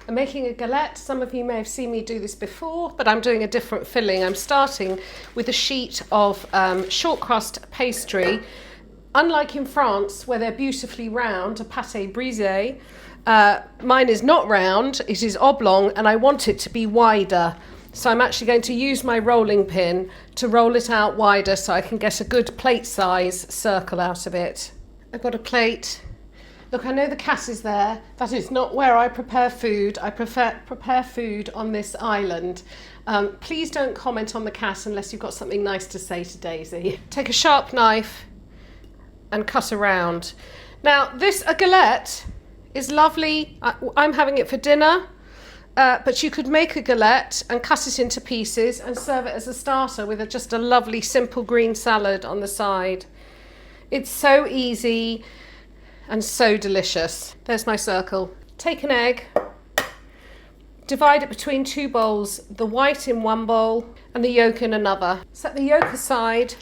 I'm making a galette. Some of you may have seen me do this before, but I'm doing a different filling. I'm starting with a sheet of short crust pastry. Unlike in France, where they're beautifully round, a pâté brisé, mine is not round, it is oblong, and I want it to be wider. So I'm actually going to use my rolling pin to roll it out wider so I can get a good plate size circle out of it. I've got a plate. Look, I know the cat is there. That is not where I prepare food. I prepare food on this island. Please don't comment on the cat unless you've got something nice to say to Daisy. Take a sharp knife and cut around. Now, a galette is lovely. I'm having it for dinner, but you could make a galette and cut it into pieces and serve it as a starter with just a lovely simple green salad on the side. It's so easy and so delicious. There's my circle. Take an egg, divide it between 2 bowls, the white in one bowl and the yolk in another. Set the yolk aside,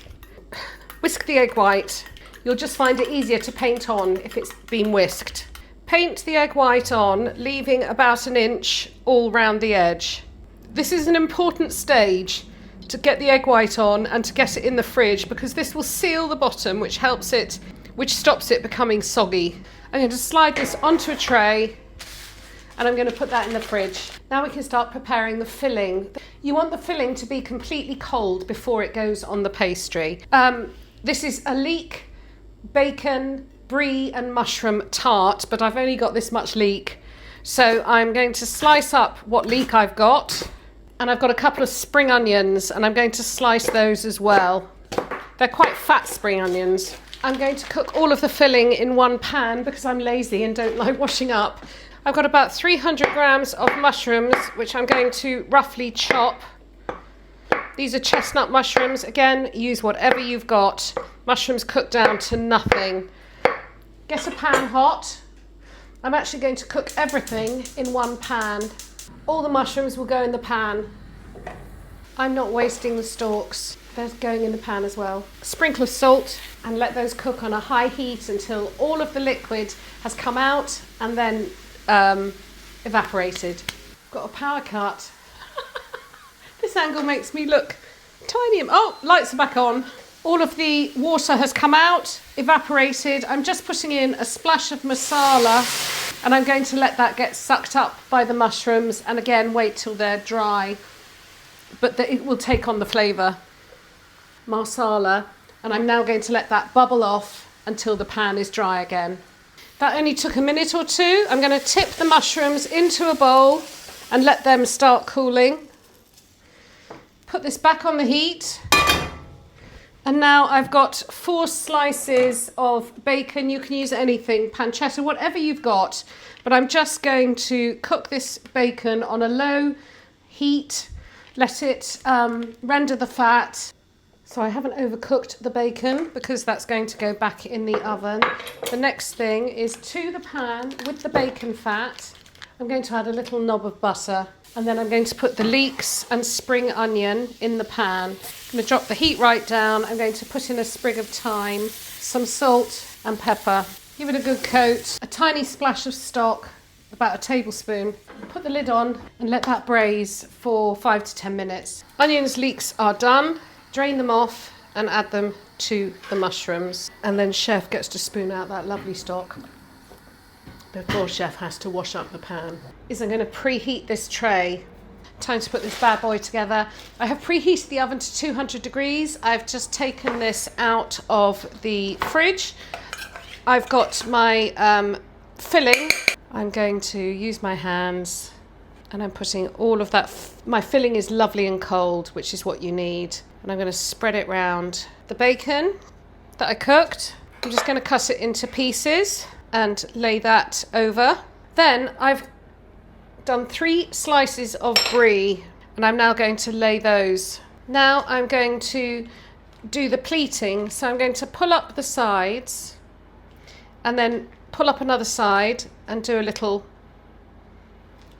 whisk the egg white. You'll just find it easier to paint on if it's been whisked. Paint the egg white on, leaving about an inch all round the edge. This is an important stage to get the egg white on and to get it in the fridge, because this will seal the bottom, which stops it becoming soggy. I'm going to slide this onto a tray and I'm going to put that in the fridge. Now we can start preparing the filling. You want the filling to be completely cold before it goes on the pastry. This is a leek, bacon, brie and mushroom tart, but I've only got this much leek. So I'm going to slice up what leek I've got, and I've got a couple of spring onions and I'm going to slice those as well. They're quite fat spring onions. I'm going to cook all of the filling in one pan because I'm lazy and don't like washing up. I've got about 300 grams of mushrooms, which I'm going to roughly chop. These are chestnut mushrooms. Again, use whatever you've got. Mushrooms cooked down to nothing. Get a pan hot. I'm actually going to cook everything in one pan. All the mushrooms will go in the pan. I'm not wasting the stalks. They're going in the pan as well. A sprinkle of salt and let those cook on a high heat until all of the liquid has come out and then evaporated. Got a power cut. This angle makes me look tiny. Oh, lights are back on. All of the water has come out, evaporated. I'm just putting in a splash of masala and I'm going to let that get sucked up by the mushrooms, and again wait till they're dry, but it will take on the flavour. Masala, and I'm now going to let that bubble off until the pan is dry again. That only took a minute or two. I'm going to tip the mushrooms into a bowl and let them start cooling. Put this back on the heat. And now I've got 4 slices of bacon. You can use anything, pancetta, whatever you've got. But I'm just going to cook this bacon on a low heat. Let it render the fat. So I haven't overcooked the bacon because that's going to go back in the oven. The next thing is to the pan with the bacon fat. I'm going to add a little knob of butter, and then I'm going to put the leeks and spring onion in the pan. I'm going to drop the heat right down. I'm going to put in a sprig of thyme, some salt and pepper. Give it a good coat, a tiny splash of stock, about a tablespoon. Put the lid on and let that braise for 5 to 10 minutes. Onions, leeks are done. Drain them off and add them to the mushrooms. And then Chef gets to spoon out that lovely stock before Chef has to wash up the pan. I'm going to preheat this tray. Time to put this bad boy together. I have preheated the oven to 200 degrees. I've just taken this out of the fridge. I've got my filling. I'm going to use my hands and I'm putting all of that. My filling is lovely and cold, which is what you need. And I'm going to spread it round the bacon that I cooked. I'm just going to cut it into pieces and lay that over. Then I've done 3 slices of brie and I'm now going to lay those. Now I'm going to do the pleating. So I'm going to pull up the sides and then pull up another side and do a little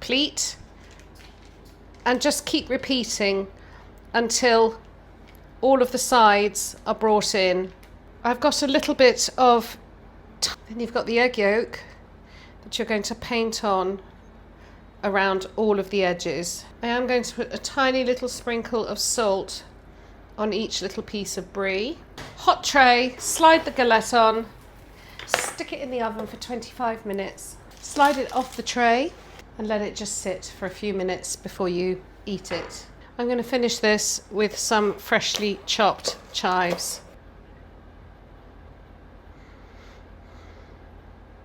pleat and just keep repeating until all of the sides are brought in. I've got a little bit of, then you've got the egg yolk that you're going to paint on around all of the edges. I am going to put a tiny little sprinkle of salt on each little piece of brie. Hot tray, slide the galette on, stick it in the oven for 25 minutes. Slide it off the tray and let it just sit for a few minutes before you eat it. I'm going to finish this with some freshly chopped chives.